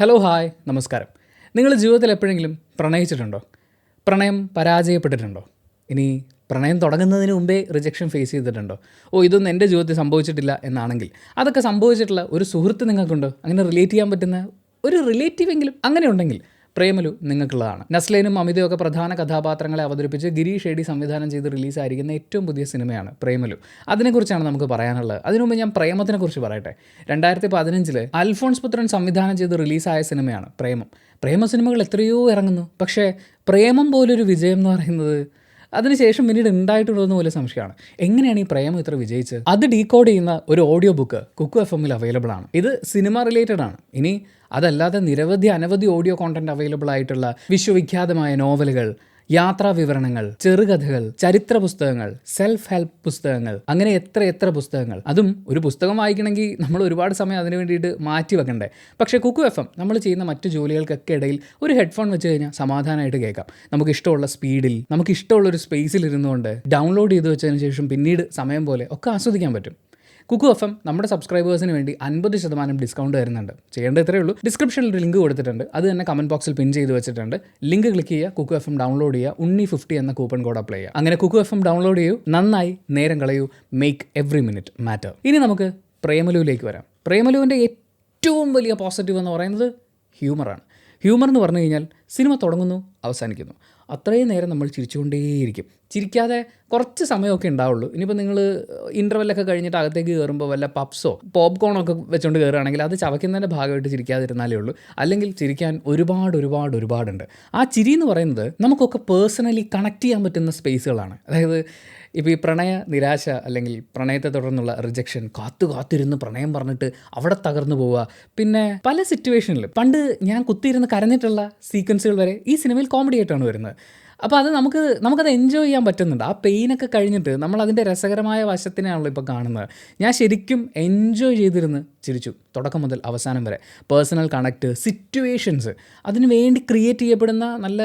Hello hi നമസ്കാരം. നിങ്ങൾ ജീവിതത്തിൽ എപ്പോഴെങ്കിലും പ്രണയിച്ചിട്ടുണ്ടോ? പ്രണയം പരാജയപ്പെട്ടിട്ടുണ്ടോ? ഇനി പ്രണയം തുടങ്ങുന്നതിന് മുമ്പേ റിജക്ഷൻ ഫേസ് ചെയ്തിട്ടുണ്ടോ? ഇതൊന്നും എൻ്റെ ജീവിതത്തിൽ സംഭവിച്ചിട്ടില്ല എന്നാണെങ്കിൽ അതൊക്കെ സംഭവിച്ചിട്ടുള്ള ഒരു സുഹൃത്ത് നിങ്ങൾക്കുണ്ടോ? അങ്ങനെ റിലേറ്റ് ചെയ്യാൻ പറ്റുന്ന ഒരു റിലേറ്റീവെങ്കിലും അങ്ങനെ ഉണ്ടെങ്കിൽ പ്രേമലു നിങ്ങൾക്കുള്ളതാണ്. നസ്ലേനും അമിതയും ഒക്കെ പ്രധാന കഥാപാത്രങ്ങളെ അവതരിപ്പിച്ച് ഗിരീഷ് ഏടി സംവിധാനം ചെയ്ത് റിലീസായിരിക്കുന്ന ഏറ്റവും പുതിയ സിനിമയാണ് പ്രേമലു. അതിനെക്കുറിച്ചാണ് നമുക്ക് പറയാനുള്ളത്. അതിനുമുമ്പ് ഞാൻ പ്രേമത്തിനെക്കുറിച്ച് പറയട്ടെ. 2015 അൽഫോൺസ് പുത്രൻ സംവിധാനം ചെയ്ത് റിലീസായ സിനിമയാണ് പ്രേമം. പ്രേമ സിനിമകൾ എത്രയോ ഇറങ്ങുന്നു, പക്ഷേ പ്രേമം പോലൊരു വിജയം എന്ന് പറയുന്നത് അതിനുശേഷം പിന്നീട് ഉണ്ടായിട്ടുള്ളതെന്ന് പോലെ സംശയമാണ്. എങ്ങനെയാണ് ഈ പ്രേമം ഇത്ര വിജയിച്ചത്? അത് ഡീകോഡ് ചെയ്യുന്ന ഒരു audio book Kuku FM available ആണ്. ഇത് സിനിമ റിലേറ്റഡ് ആണ്. ഇനി അതല്ലാതെ അനവധി ഓഡിയോ കോണ്ടന്റ് അവൈലബിൾ ആയിട്ടുള്ള വിശ്വവിഖ്യാതമായ നോവലുകൾ, യാത്രാ വിവരണങ്ങൾ, ചെറുകഥകൾ, ചരിത്ര പുസ്തകങ്ങൾ, സെൽഫ് ഹെൽപ്പ് പുസ്തകങ്ങൾ, അങ്ങനെ എത്ര പുസ്തകങ്ങൾ. അതും ഒരു പുസ്തകം വായിക്കണമെങ്കിൽ നമ്മൾ ഒരുപാട് സമയം അതിന് വേണ്ടിയിട്ട് മാറ്റി വെക്കണ്ടേ. പക്ഷേ കുക്കു FM നമ്മൾ ചെയ്യുന്ന മറ്റു ജോലികൾക്കൊക്കെ ഇടയിൽ ഒരു ഹെഡ്ഫോൺ വെച്ച് കഴിഞ്ഞാൽ സമാധാനമായിട്ട് കേൾക്കാം. നമുക്ക് ഇഷ്ടമുള്ള സ്പീഡിൽ, നമുക്ക് ഇഷ്ടമുള്ളൊരു സ്പേസിൽ ഇരുന്നുകൊണ്ട് ഡൗൺലോഡ് ചെയ്ത് വെച്ചതിന് ശേഷം പിന്നീട് സമയം പോലെ ഒക്കെ ആസ്വദിക്കാൻ പറ്റും. കുക്കു FM നമ്മുടെ സബ്സ്ക്രൈബേഴ്സിന് വേണ്ടി 50% ഡിസ്കൗണ്ട് തരുന്നുണ്ട്. ചെയ്യേണ്ട ഇത്രയേ ഉള്ളൂ. ഡിസ്ക്രിപ്ഷനിൽ ഒരു ലിങ്ക് കൊടുത്തിട്ടുണ്ട്. അത് തന്നെ കമൻറ്റ് ബോക്സിൽ പിൻ ചെയ്ത് വെച്ചിട്ടുണ്ട്. ലിങ്ക് ക്ലിക്ക് ചെയ്യുക, കുക്കു FM ഡൗൺലോഡ് ചെയ്യുക, ഉണ്ണി50 എന്ന കൂപ്പൺ കോഡ് അപ്ലൈ ചെയ്യുക. അങ്ങനെ കുക്കു FM ഡൗൺലോഡ് ചെയ്യൂ, നന്നായി നേരം കളയൂ, മേക്ക് എവറി മിനിറ്റ് മാറ്റർ. ഇനി നമുക്ക് പ്രേമലുവിലേക്ക് വരാം. പ്രേമലുവിൻ്റെ ഏറ്റവും വലിയ പോസിറ്റീവ് എന്ന് പറയുന്നത് ഹ്യൂമറാണ്. ഹ്യൂമർ എന്ന് പറഞ്ഞു കഴിഞ്ഞാൽ സിനിമ തുടങ്ങുന്നു, അവസാനിക്കുന്നു, അത്രയും നേരം നമ്മൾ ചിരിച്ചുകൊണ്ടേയിരിക്കും. ചിരിക്കാതെ കുറച്ച് സമയമൊക്കെ ഉണ്ടാവുള്ളൂ. ഇനിയിപ്പോൾ നിങ്ങൾ ഇൻ്റർവെല്ലൊക്കെ കഴിഞ്ഞിട്ട് അകത്തേക്ക് കയറുമ്പോൾ വല്ല പപ്സോ പോപ്കോണൊക്കെ വെച്ചുകൊണ്ട് കയറുകയാണെങ്കിൽ അത് ചവയ്ക്കുന്നതിൻ്റെ ഭാഗമായിട്ട് ചിരിക്കാതിരുന്നാലേ ഉള്ളൂ. അല്ലെങ്കിൽ ചിരിക്കാൻ ഒരുപാടുണ്ട്. ആ ചിരി എന്ന് പറയുന്നത് നമുക്കൊക്കെ പേഴ്സണലി കണക്ട് ചെയ്യാൻ പറ്റുന്ന സ്പേസുകളാണ്. അതായത് ഇപ്പോൾ ഈ പ്രണയ നിരാശ അല്ലെങ്കിൽ പ്രണയത്തെ തുടർന്നുള്ള റിജക്ഷൻ, കാത്തിരുന്ന് പ്രണയം പറഞ്ഞിട്ട് അവിടെ തകർന്നു പോവുക. പിന്നെ പല സിറ്റുവേഷനിലും പണ്ട് ഞാൻ കുത്തിയിരുന്ന് കരഞ്ഞിട്ടുള്ള സീക്വൻസുകൾ വരെ ഈ സിനിമയിൽ കോമഡി ആയിട്ടാണ് വരുന്നത്. അപ്പോൾ അത് നമുക്കത് എൻജോയ് ചെയ്യാൻ പറ്റുന്നുണ്ട്. ആ പെയിനൊക്കെ കഴിഞ്ഞിട്ട് നമ്മൾ അതിൻ്റെ രസകരമായ വശത്തിനാണല്ലോ ഇപ്പോൾ കാണുന്നത്. ഞാൻ ശരിക്കും എൻജോയ് ചെയ്തിരുന്ന് ചിരിച്ചു തുടക്കം മുതൽ അവസാനം വരെ. പേഴ്സണൽ കണക്റ്റ്, സിറ്റുവേഷൻസ്, അതിന് വേണ്ടി ക്രിയേറ്റ് ചെയ്യപ്പെടുന്ന നല്ല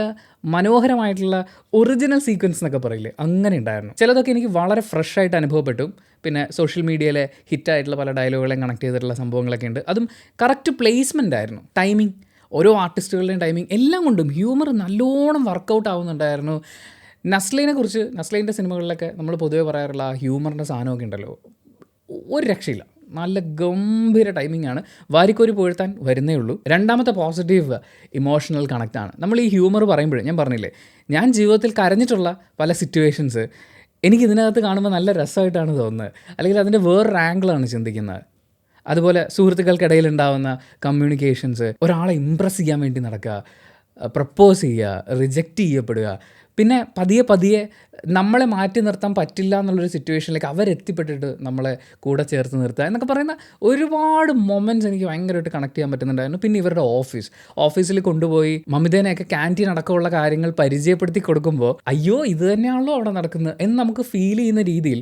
മനോഹരമായിട്ടുള്ള ഒറിജിനൽ സീക്വൻസ് എന്നൊക്കെ പറയില്ലേ, അങ്ങനെ ഉണ്ടായിരുന്നു. ചിലതൊക്കെ എനിക്ക് വളരെ ഫ്രഷ് ആയിട്ട് അനുഭവപ്പെട്ടു. പിന്നെ സോഷ്യൽ മീഡിയയിലെ ഹിറ്റായിട്ടുള്ള പല ഡയലോഗുകളെയും കണക്ട് ചെയ്തിട്ടുള്ള സംഭവങ്ങളൊക്കെ ഉണ്ട്. അതും കറക്റ്റ് പ്ലേസ്മെൻ്റ് ആയിരുന്നു. ടൈമിങ്, ഓരോ ആർട്ടിസ്റ്റുകളുടെയും ടൈമിങ് എല്ലാം കൊണ്ടും ഹ്യൂമർ നല്ലോണം വർക്കൗട്ട് ആവുന്നുണ്ടായിരുന്നു. നസ്ലീൻ്റെ സിനിമകളിലൊക്കെ നമ്മൾ പൊതുവേ പറയാറുള്ള ആ ഹ്യൂമറിൻ്റെ സാധനമൊക്കെ ഉണ്ടല്ലോ, ഒരു രക്ഷയില്ല. നല്ല ഗംഭീര ടൈമിംഗ് ആണ്. വാരിക്കോരി പുകഴ്ത്താൻ വരുന്നേ ഉള്ളൂ. രണ്ടാമത്തെ പോസിറ്റീവ് ഇമോഷണൽ കണക്റ്റാണ്. നമ്മൾ ഈ ഹ്യൂമർ പറയുമ്പോഴേ ഞാൻ പറഞ്ഞില്ലേ, ഞാൻ ജീവിതത്തിൽ കരഞ്ഞിട്ടുള്ള പല സിറ്റുവേഷൻസ് എനിക്ക് ഇതിനകത്ത് കാണുമ്പോൾ നല്ല രസമായിട്ടാണ് തോന്നുന്നത്. അല്ലെങ്കിൽ അതിൻ്റെ വേറൊരു ആംഗിളാണ് ചിന്തിക്കുന്നത്. അതുപോലെ സുഹൃത്തുക്കൾക്കിടയിൽ ഉണ്ടാകുന്ന കമ്മ്യൂണിക്കേഷൻസ്, ഒരാളെ ഇമ്പ്രസ് ചെയ്യാൻ വേണ്ടി നടക്കുക, പ്രപ്പോസ് ചെയ്യുക, റിജക്റ്റ് ചെയ്യപ്പെടുക, പിന്നെ പതിയെ നമ്മളെ മാറ്റി നിർത്താൻ പറ്റില്ല എന്നുള്ളൊരു സിറ്റുവേഷനിലേക്ക് അവരെത്തിപ്പെട്ടിട്ട് നമ്മളെ കൂടെ ചേർത്ത് നിർത്തുക എന്നൊക്കെ പറയുന്ന ഒരുപാട് മൊമെൻറ്റ്സ് എനിക്ക് ഭയങ്കരമായിട്ട് കണക്ട് ചെയ്യാൻ പറ്റുന്നുണ്ടായിരുന്നു. പിന്നെ ഇവരുടെ ഓഫീസിൽ കൊണ്ടുപോയി മമിതേനെയൊക്കെ ക്യാൻറ്റീൻ അടക്കമുള്ള കാര്യങ്ങൾ പരിചയപ്പെടുത്തി കൊടുക്കുമ്പോൾ അയ്യോ ഇത് തന്നെയാണല്ലോ അവിടെ നടക്കുന്നത് എന്ന് നമുക്ക് ഫീൽ ചെയ്യുന്ന രീതിയിൽ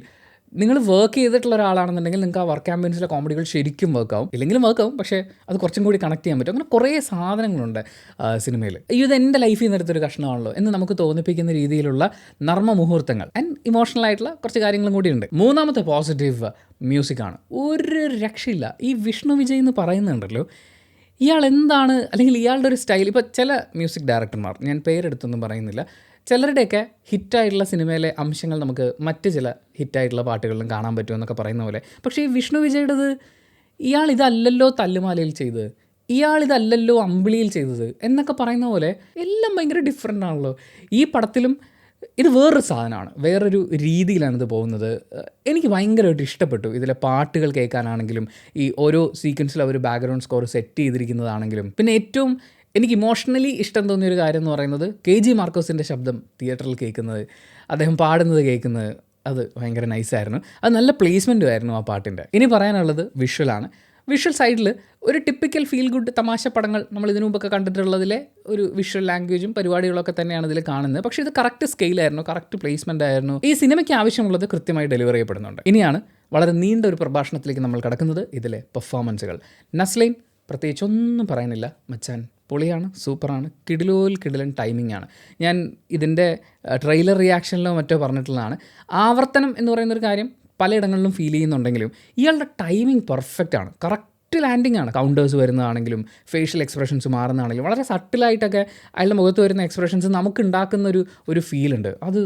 നിങ്ങൾ വർക്ക് ചെയ്തിട്ടുള്ള ഒരാളാണെന്നുണ്ടെങ്കിൽ നിങ്ങൾക്ക് ആ വർക്ക് ആംബിയൻസിലെ കോമഡികൾ ശരിക്കും വർക്കാവും. ഇല്ലെങ്കിലും വർക്കാവും, പക്ഷേ അത് കുറച്ചും കൂടി കണക്ട് ചെയ്യാൻ പറ്റും. അങ്ങനെ കുറേ സാധനങ്ങളുണ്ട് സിനിമയിൽ. ഇത് എൻ്റെ ലൈഫിൽ നിന്ന് എടുത്തൊരു കഷ്ണമാണല്ലോ എന്ന് നമുക്ക് തോന്നിപ്പിക്കുന്ന രീതിയിലുള്ള നർമ്മ മുഹൂർത്തങ്ങൾ ആൻഡ് ഇമോഷണൽ ആയിട്ടുള്ള കുറച്ച് കാര്യങ്ങളും കൂടിയുണ്ട്. മൂന്നാമത്തെ പോസിറ്റീവ് മ്യൂസിക്കാണ്. ഒരു രക്ഷയില്ല. ഈ വിഷ്ണു വിജയ് എന്ന് പറയുന്നുണ്ടല്ലോ, ഇയാൾ എന്താണ്, അല്ലെങ്കിൽ ഇയാളുടെ ഒരു സ്റ്റൈൽ. ഇപ്പോൾ ചില മ്യൂസിക് ഡയറക്ടർമാർ, ഞാൻ പേരെടുത്തൊന്നും പറയുന്നില്ല, ചിലരുടെയൊക്കെ ഹിറ്റായിട്ടുള്ള സിനിമയിലെ അംശങ്ങൾ നമുക്ക് മറ്റ് ചില ഹിറ്റായിട്ടുള്ള പാട്ടുകളിലും കാണാൻ പറ്റുമെന്നൊക്കെ പറയുന്ന പോലെ. പക്ഷേ ഈ വിഷ്ണു വിജയുടേത്, ഇയാൾ ഇതല്ലല്ലോ തല്ലുമാലയിൽ ചെയ്തത്, ഇയാൾ ഇതല്ലല്ലോ അമ്പിളിയിൽ ചെയ്തത് എന്നൊക്കെ പറയുന്ന പോലെ എല്ലാം ഭയങ്കര ഡിഫറെൻ്റ് ആണല്ലോ. ഈ പടത്തിലും ഇത് വേറൊരു സാധനമാണ്, വേറൊരു രീതിയിലാണിത് പോകുന്നത്. എനിക്ക് ഭയങ്കരമായിട്ട് ഇഷ്ടപ്പെട്ടു. ഇതിലെ പാട്ടുകൾ കേൾക്കാനാണെങ്കിലും ഈ ഓരോ സീക്വൻസിൽ അവർ ബാക്ക്ഗ്രൗണ്ട് സ്കോർ സെറ്റ് ചെയ്തിരിക്കുന്നതാണെങ്കിലും. പിന്നെ ഏറ്റവും എനിക്ക് ഇമോഷണലി ഇഷ്ടം തോന്നിയൊരു കാര്യം എന്ന് പറയുന്നത് KG മാർക്കോസിൻ്റെ ശബ്ദം തിയേറ്ററിൽ കേൾക്കുന്നത്, അദ്ദേഹം പാടുന്നത് കേൾക്കുന്നത്, അത് ഭയങ്കര നൈസായിരുന്നു. അത് നല്ല പ്ലേസ്മെൻറ്റും ആയിരുന്നു ആ പാട്ടിൻ്റെ. ഇനി പറയാനുള്ളത് വിഷ്വലാണ്. വിഷ്വൽ സൈഡിൽ ഒരു ടിപ്പിക്കൽ ഫീൽ ഗുഡ് തമാശ പടങ്ങൾ നമ്മൾ ഇതിനു മുമ്പൊക്കെ കണ്ടിട്ടുള്ളതിലെ ഒരു വിഷ്വൽ ലാംഗ്വേജും പരിപാടികളൊക്കെ തന്നെയാണ് ഇതിൽ കാണുന്നത്. പക്ഷേ ഇത് കറക്റ്റ് സ്കെയിലായിരുന്നു, കറക്റ്റ് പ്ലേസ്മെൻ്റ് ആയിരുന്നു. ഈ സിനിമയ്ക്ക് ആവശ്യമുള്ളത് കൃത്യമായി ഡെലിവർ ചെയ്യപ്പെടുന്നുണ്ട്. ഇനിയാണ് വളരെ നീണ്ട ഒരു പ്രഭാഷണത്തിലേക്ക് നമ്മൾ കടക്കുന്നത്. ഇതിലെ പെർഫോമൻസുകൾ. നസ്ലൈൻ പ്രത്യേകിച്ച് ഒന്നും പറയുന്നില്ല, മച്ചാൻ പൊളിയാണ്, സൂപ്പറാണ്, കിടിലൻ ടൈമിംഗ് ആണ്. ഞാൻ ഇതിൻ്റെ ട്രെയിലർ റിയാക്ഷനിലോ മറ്റോ പറഞ്ഞിട്ടുള്ളതാണ്. ആവർത്തനം എന്ന് പറയുന്നൊരു കാര്യം പലയിടങ്ങളിലും ഫീൽ ചെയ്യുന്നുണ്ടെങ്കിലും ഇയാളുടെ ടൈമിംഗ് പെർഫെക്റ്റ് ആണ്. ലാൻഡിങ് ആണ്. കൗണ്ടേഴ്സ് വരുന്നതാണെങ്കിലും ഫേഷ്യൽ എക്സ്പ്രഷൻസ് മാറുന്നതാണെങ്കിലും വളരെ സട്ടിലായിട്ടൊക്കെ അയാളുടെ മുഖത്ത് വരുന്ന എക്സ്പ്രഷൻസ് നമുക്ക് ഉണ്ടാക്കുന്ന ഒരു ഫീലുണ്ട്. അത്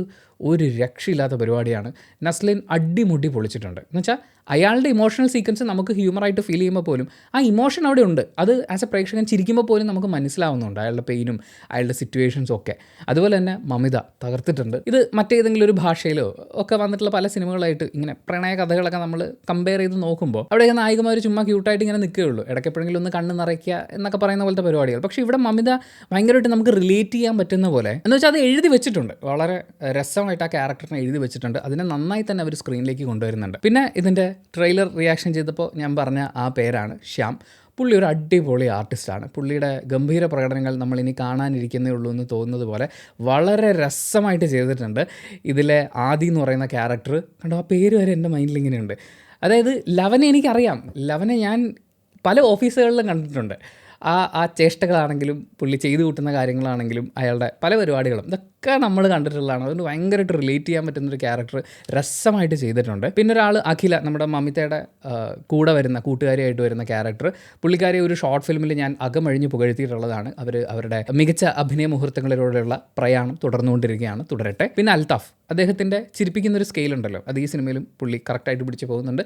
ഒരു രക്ഷയില്ലാത്ത പരിപാടിയാണ്. നസ്ലിൻ അടിമുടി പൊളിച്ചിട്ടുണ്ട്. എന്നുവെച്ചാൽ അയാളുടെ ഇമോഷണൽ സീക്വൻസ് നമുക്ക് ഹ്യൂമറായിട്ട് ഫീൽ ചെയ്യുമ്പോൾ പോലും ആ ഇമോഷൻ അവിടെ ഉണ്ട്. അത് ആസ് എ പ്രേക്ഷകൻ ചിരിക്കുമ്പോൾ പോലും നമുക്ക് മനസ്സിലാവുന്നുണ്ട് അയാളുടെ പെയിനും അയാളുടെ സിറ്റുവേഷൻസും ഒക്കെ. അതുപോലെ തന്നെ മമിത തകർത്തിട്ടുണ്ട്. ഇത് മറ്റേതെങ്കിലും ഒരു ഭാഷയിലോ ഒക്കെ വന്നിട്ടുള്ള പല സിനിമകളായിട്ട് ഇങ്ങനെ പ്രണയ കഥകളൊക്കെ നമ്മൾ കമ്പയർ ചെയ്ത് നോക്കുമ്പോൾ അവിടെയൊക്കെ നായികമാർ ചുമ്മാ ക്യൂട്ടായിട്ട് ഇങ്ങനെ നിൽക്കുകയുള്ളൂ, ഇടയ്ക്കെപ്പോഴെങ്കിലും ഒന്ന് കണ്ണ് നിറയ്ക്കുക എന്നൊക്കെ പറയുന്ന പോലത്തെ പരിപാടികൾ. പക്ഷേ ഇവിടെ മമിത ഭയങ്കരമായിട്ട് നമുക്ക് റിലേറ്റ് ചെയ്യാൻ പറ്റുന്ന പോലെ, എന്ന് വെച്ചാൽ അത് എഴുതി വെച്ചിട്ടുണ്ട്, വളരെ രസമായിട്ട് ആ ക്യാരക്ടറിനെ എഴുതി വെച്ചിട്ടുണ്ട്. അതിനെ നന്നായി തന്നെ അവർ സ്ക്രീനിലേക്ക് കൊണ്ടുവരുന്നുണ്ട്. പിന്നെ ഇതിൻ്റെ ട്രെയിലർ റിയാക്ഷൻ ചെയ്തപ്പോൾ ഞാൻ പറഞ്ഞ ആ പേരാണ് ശ്യാം. പുള്ളി ഒരു അടിപൊളി ആർട്ടിസ്റ്റാണ്. പുള്ളിയുടെ ഗംഭീര പ്രകടനങ്ങൾ നമ്മളിനി കാണാനിരിക്കുന്നേ ഉള്ളൂ എന്ന് തോന്നുന്നത് പോലെ വളരെ രസമായിട്ട് ചെയ്തിട്ടുണ്ട്. ഇതിലെ ആദി എന്ന് പറയുന്ന ക്യാരക്ടർ കണ്ടോ, ആ പേര് വരെ എൻ്റെ മൈൻഡിൽ ഇങ്ങനെയുണ്ട്. അതായത് ലവനെ എനിക്കറിയാം, ലവനെ ഞാൻ പല ഓഫീസുകളിലും കണ്ടിട്ടുണ്ട്. ആ ചേഷ്ടകളാണെങ്കിലും പുള്ളി ചെയ്തു കൂട്ടുന്ന കാര്യങ്ങളാണെങ്കിലും അയാളുടെ പല പരിപാടികളും ഇതൊക്കെ നമ്മൾ കണ്ടിട്ടുള്ളതാണ്. അതുകൊണ്ട് ഭയങ്കരമായിട്ട് റിലേറ്റ് ചെയ്യാൻ പറ്റുന്നൊരു ക്യാരക്ടർ രസമായിട്ട് ചെയ്തിട്ടുണ്ട്. പിന്നെ ഒരാൾ അഖില, നമ്മുടെ മമിതയുടെ കൂടെ വരുന്ന കൂട്ടുകാരിയായിട്ട് വരുന്ന ക്യാരക്ടർ, പുള്ളിക്കാരി ഒരു ഷോർട്ട് ഫിലിമിൽ ഞാൻ അകമഴിഞ്ഞ് പുകഴ്ത്തിയിട്ടുള്ളതാണ്. അവരുടെ മികച്ച അഭിനയ മുഹൂർത്തങ്ങളിലൂടെയുള്ള പ്രയാണം തുടർന്നുകൊണ്ടിരിക്കുകയാണ്, തുടരട്ടെ. പിന്നെ അൽത്താഫ്, അദ്ദേഹത്തിൻ്റെ ചിരിപ്പിക്കുന്നൊരു സ്കെയിലുണ്ടല്ലോ, അത് ഈ സിനിമയിലും പുള്ളി കറക്റ്റായിട്ട് പിടിച്ച് പോകുന്നുണ്ട്,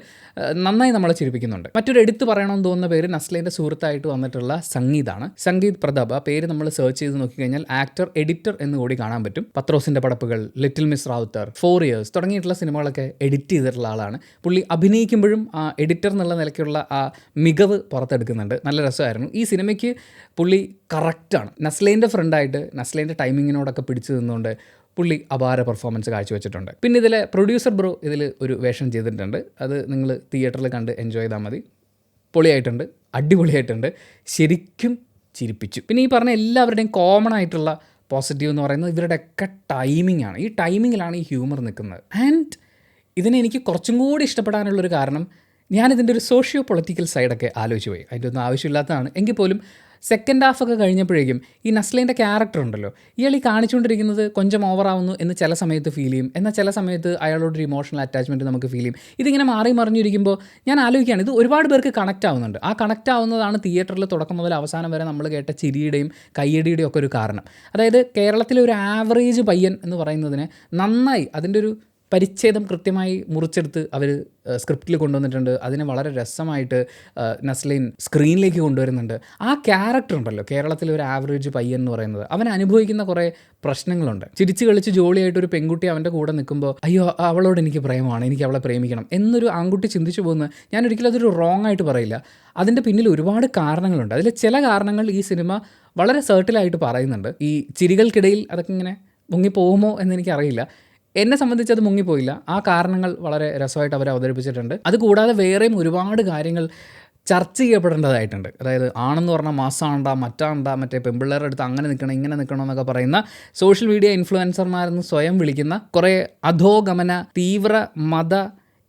നന്നായി നമ്മളെ ചിരിപ്പിക്കുന്നുണ്ട്. മറ്റൊരു എടുത്ത് പറയണമെന്ന് തോന്നുന്ന പേര് നസ്ലിൻ്റെ സുഹൃത്തായിട്ട് വന്നിട്ടുള്ള സംഗീതാണ്. സംഗീത് പ്രതാപ്. ആ പേര് നമ്മൾ സെർച്ച് ചെയ്ത് നോക്കിക്കഴിഞ്ഞാൽ ആക്ടർ എഡിറ്റർ എന്ന് കൂടി കാണാൻ പറ്റും. പത്രോസിൻ്റെ പടപ്പുകൾ, ലിറ്റിൽ മിസ് റാവുത്തർ, 4 years തുടങ്ങിയിട്ടുള്ള സിനിമകളൊക്കെ എഡിറ്റ് ചെയ്തിട്ടുള്ള ആളാണ്. പുള്ളി അഭിനയിക്കുമ്പോഴും ആ എഡിറ്റർ എന്നുള്ള നിലയ്ക്കുള്ള ആ മികവ് പുറത്തെടുക്കുന്നുണ്ട്. നല്ല രസമായിരുന്നു. ഈ സിനിമയ്ക്ക് പുള്ളി കറക്റ്റാണ്. നസ്ലേൻ്റെ ഫ്രണ്ടായിട്ട് നസ്ലേൻ്റെ ടൈമിങ്ങിനോടൊക്കെ പിടിച്ചു നിന്നുകൊണ്ട് പുള്ളി അപാര പെർഫോമൻസ് കാഴ്ചവെച്ചിട്ടുണ്ട്. പിന്നെ ഇതിലെ പ്രൊഡ്യൂസർ ബ്രോ ഇതിൽ ഒരു വേഷം ചെയ്തിട്ടുണ്ട്. അത് നിങ്ങൾ തിയേറ്ററിൽ കണ്ട് എൻജോയ് ചെയ്താൽ മതി. പൊളിയായിട്ടുണ്ട്, അടിപൊളിയായിട്ടുണ്ട്, ശരിക്കും ചിരിപ്പിച്ചു. പിന്നെ ഈ പറഞ്ഞ എല്ലാവരുടെയും കോമൺ ആയിട്ടുള്ള പോസിറ്റീവ് എന്ന് പറയുന്നത് ഇവരുടെയൊക്കെ ടൈമിംഗ് ആണ്. ഈ ടൈമിങ്ങിലാണ് ഈ ഹ്യൂമർ നിൽക്കുന്നത്. ആൻഡ് ഇതിനെ എനിക്ക് കുറച്ചും കൂടി ഇഷ്ടപ്പെടാനുള്ളൊരു കാരണം, ഞാനിതിൻ്റെ ഒരു സോഷ്യോ പൊളിറ്റിക്കൽ സൈഡൊക്കെ ആലോചിച്ച് പോയി. അതിൻ്റെ ഒന്നും ആവശ്യമില്ലാത്തതാണ് എങ്കിൽ പോലും സെക്കൻഡ് ഹാഫൊക്കെ കഴിഞ്ഞപ്പോഴേക്കും ഈ നസ്ലിൻ്റെ ക്യാരക്ടർ ഉണ്ടല്ലോ, ഇയാൾ ഈ കാണിച്ചുകൊണ്ടിരിക്കുന്നത് కొంచెം ഓവറാവുന്നു എന്ന് ചില സമയത്ത് ഫീൽ ചെയ്യും, എന്നാൽ ചില സമയത്ത് അയാളോടൊരു ഇമോഷണൽ അറ്റാച്ച്മെൻറ്റ് നമുക്ക് ഫീൽ ചെയ്യും. ഇതിങ്ങനെ മാറി മറിഞ്ഞിരിക്കുമ്പോൾ ഞാൻ ആലോചിക്കുകയാണ്, ഇത് ഒരുപാട് പേർക്ക് കണക്റ്റ് ആവുന്നുണ്ട്. ആ കണക്റ്റ് ആവുന്നതാണ് തിയേറ്ററിൽ തുടക്കം മുതൽ അവസാനം വരെ നമ്മൾ കേട്ട ചിരിയുടെയും കയ്യടിയുടെയും ഒക്കെ ഒരു കാരണം. അതായത് കേരളത്തിലെ ഒരു ആവറേജ് പയ്യൻ എന്ന് പറയുന്നതിന് നന്നായി അതിൻ്റെ ഒരു പരിച്ഛേദം കൃത്യമായി മുറിച്ചെടുത്ത് അവർ സ്ക്രിപ്റ്റിൽ കൊണ്ടുവന്നിട്ടുണ്ട്. അതിനെ വളരെ രസമായിട്ട് നസ്ലിൻ സ്ക്രീനിലേക്ക് കൊണ്ടുവരുന്നുണ്ട്. ആ ക്യാരക്ടർ ഉണ്ടല്ലോ, കേരളത്തിലെ ഒരു ആവറേജ് പയ്യൻ എന്ന് പറയുന്നത്, അവൻ അനുഭവിക്കുന്ന കുറേ പ്രശ്നങ്ങളുണ്ട്. ചിരിച്ച് കളിച്ച് ജോളിയായിട്ട് ഒരു പെൺകുട്ടി അവൻ്റെ കൂടെ നിൽക്കുമ്പോൾ അയ്യോ അവളോട് എനിക്ക് പ്രേമമാണ്, എനിക്ക് അവളെ പ്രേമിക്കണം എന്നൊരു ആൺകുട്ടി ചിന്തിച്ചു പോകുന്നത് ഞാൻ ഒരിക്കലും അതൊരു റോങ് ആയിട്ട് പറയില്ല. അതിൻ്റെ പിന്നിൽ ഒരുപാട് കാരണങ്ങളുണ്ട്. അതിൽ ചില കാരണങ്ങൾ ഈ സിനിമ വളരെ സെർട്ടിലായിട്ട് പറയുന്നുണ്ട്. ഈ ചിരികൾക്കിടയിൽ അതൊക്കെ ഇങ്ങനെ മുങ്ങിപ്പോകുമോ എന്നെനിക്കറിയില്ല. എന്നെ സംബന്ധിച്ച് അത് മുങ്ങിപ്പോയില്ല. ആ കാരണങ്ങൾ വളരെ രസമായിട്ട് അവർ അവതരിപ്പിച്ചിട്ടുണ്ട്. അതുകൂടാതെ വേറെയും ഒരുപാട് കാര്യങ്ങൾ ചർച്ച ചെയ്യപ്പെടേണ്ടതായിട്ടുണ്ട്. അതായത് ആണെന്ന് പറഞ്ഞാൽ മാസാണ്ട, മറ്റേ പെൺപിള്ളേരുടെ അടുത്ത് അങ്ങനെ നിൽക്കണം ഇങ്ങനെ നിൽക്കണം എന്നൊക്കെ പറയുന്ന സോഷ്യൽ മീഡിയ ഇൻഫ്ലുവൻസർമാരെന്ന് സ്വയം വിളിക്കുന്ന കുറേ അധോഗമന തീവ്ര മത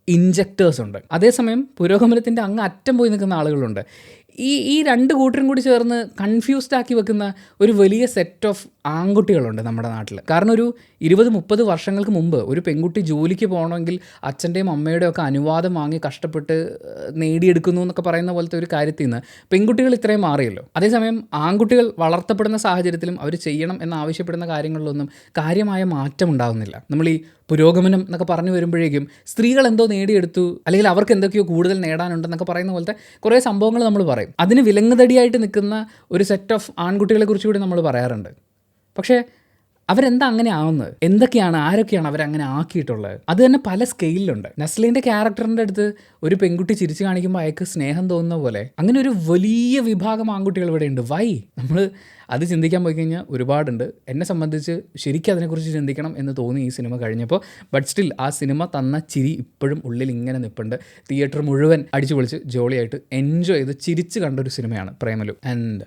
ഇൻജക്റ്റേഴ്സ് ഉണ്ട്. അതേസമയം പുരോഗമനത്തിൻ്റെ അങ്ങ് അറ്റം പോയി നിൽക്കുന്ന ആളുകളുണ്ട്. ഈ രണ്ട് കൂട്ടരും കൂടി ചേർന്ന് കൺഫ്യൂസ്ഡ് ആക്കി വെക്കുന്ന ഒരു വലിയ സെറ്റ് ഓഫ് ആൺകുട്ടികളുണ്ട് നമ്മുടെ നാട്ടിൽ. കാരണം ഒരു 20-30 വർഷങ്ങൾക്ക് മുമ്പ് ഒരു പെൺകുട്ടി ജോലിക്ക് പോകണമെങ്കിൽ അച്ഛൻ്റെയും അമ്മയുടെയും ഒക്കെ അനുവാദം വാങ്ങി കഷ്ടപ്പെട്ട് നേടിയെടുക്കുന്നു എന്നൊക്കെ പറയുന്ന പോലത്തെ ഒരു കാര്യത്തിൽ നിന്ന് പെൺകുട്ടികൾ ഇത്രയും മാറിയല്ലോ. അതേസമയം ആൺകുട്ടികൾ വളർത്തപ്പെടുന്ന സാഹചര്യത്തിലും അവർ ചെയ്യണം എന്നാവശ്യപ്പെടുന്ന കാര്യങ്ങളിലൊന്നും കാര്യമായ മാറ്റം ഉണ്ടാകുന്നില്ല. നമ്മൾ ഈ പുരോഗമനം എന്നൊക്കെ പറഞ്ഞു വരുമ്പോഴേക്കും സ്ത്രീകൾ എന്തോ നേടിയെടുത്തു, അല്ലെങ്കിൽ അവർക്ക് എന്തൊക്കെയോ കൂടുതൽ നേടാനുണ്ടെന്നൊക്കെ പറയുന്ന പോലത്തെ കുറേ സംഭവങ്ങൾ നമ്മൾ പറയും. അതിന് വിലങ്ങുതടിയായിട്ട് നിൽക്കുന്ന ഒരു സെറ്റ് ഓഫ് ആൺകുട്ടികളെ കുറിച്ച് കൂടി നമ്മൾ പറയാറുണ്ട്. പക്ഷേ അവരെന്താ അങ്ങനെ ആവുന്നത്? എന്തൊക്കെയാണ്, ആരൊക്കെയാണ് അവരങ്ങനെ ആക്കിയിട്ടുള്ളത്? അത് തന്നെ പല സ്കെയിലുണ്ട്. നസ്ലിൻ്റെ ക്യാരക്ടറിൻ്റെ അടുത്ത് ഒരു പെൺകുട്ടി ചിരിച്ചു കാണിക്കുമ്പോൾ അയാൾക്ക് സ്നേഹം തോന്നുന്ന പോലെ അങ്ങനെ ഒരു വലിയ വിഭാഗം ആൺകുട്ടികൾ ഇവിടെ ഉണ്ട്. വൈ? നമ്മൾ അത് ചിന്തിക്കാൻ പോയി കഴിഞ്ഞാൽ ഒരുപാടുണ്ട്. എന്നെ സംബന്ധിച്ച് ശരിക്കും അതിനെക്കുറിച്ച് ചിന്തിക്കണം എന്ന് തോന്നി ഈ സിനിമ കഴിഞ്ഞപ്പോൾ. ബട്ട് സ്റ്റിൽ ആ സിനിമ തന്ന ചിരി ഇപ്പോഴും ഉള്ളിൽ ഇങ്ങനെ നിൽപ്പുണ്ട്. തിയേറ്റർ മുഴുവൻ അടിച്ചു പൊളിച്ച് ജോളിയായിട്ട് എൻജോയ് ചെയ്ത് ചിരിച്ച് കണ്ടൊരു സിനിമയാണ് പ്രേമലു. ആൻഡ്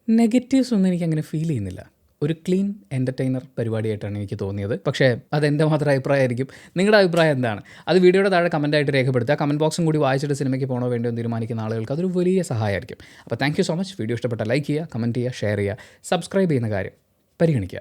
നെഗറ്റീവ്സ് ഒന്നും എനിക്കങ്ങനെ ഫീൽ ചെയ്യുന്നില്ല. ഒരു ക്ലീൻ എൻ്റർടൈനർ പരിപാടിയായിട്ടാണ് എനിക്ക് തോന്നിയത്. പക്ഷേ അതെൻ്റെ മാത്രം അഭിപ്രായമായിരിക്കും. നിങ്ങളുടെ അഭിപ്രായം എന്താണ്? അത് വീഡിയോയുടെ താഴെ കമൻറ്റായിട്ട് രേഖപ്പെടുത്തുക. കമൻറ്റ് ബോക്സും കൂടി വായിച്ചിട്ട് സിനിമയ്ക്ക് പോകണോ വേണ്ടോ തീരുമാനിക്കുന്ന ആളുകൾക്ക് അതൊരു വലിയ സഹായമായിരിക്കും. അപ്പോൾ thank you so much. Video ഇഷ്ടപ്പെട്ടാൽ ലൈക്ക് ചെയ്യുക, കമൻറ്റ് ചെയ്യുക, ഷെയർ ചെയ്യുക, സബ്സ്ക്രൈബ് ചെയ്യുന്ന കാര്യം പരിഗണിക്കുക.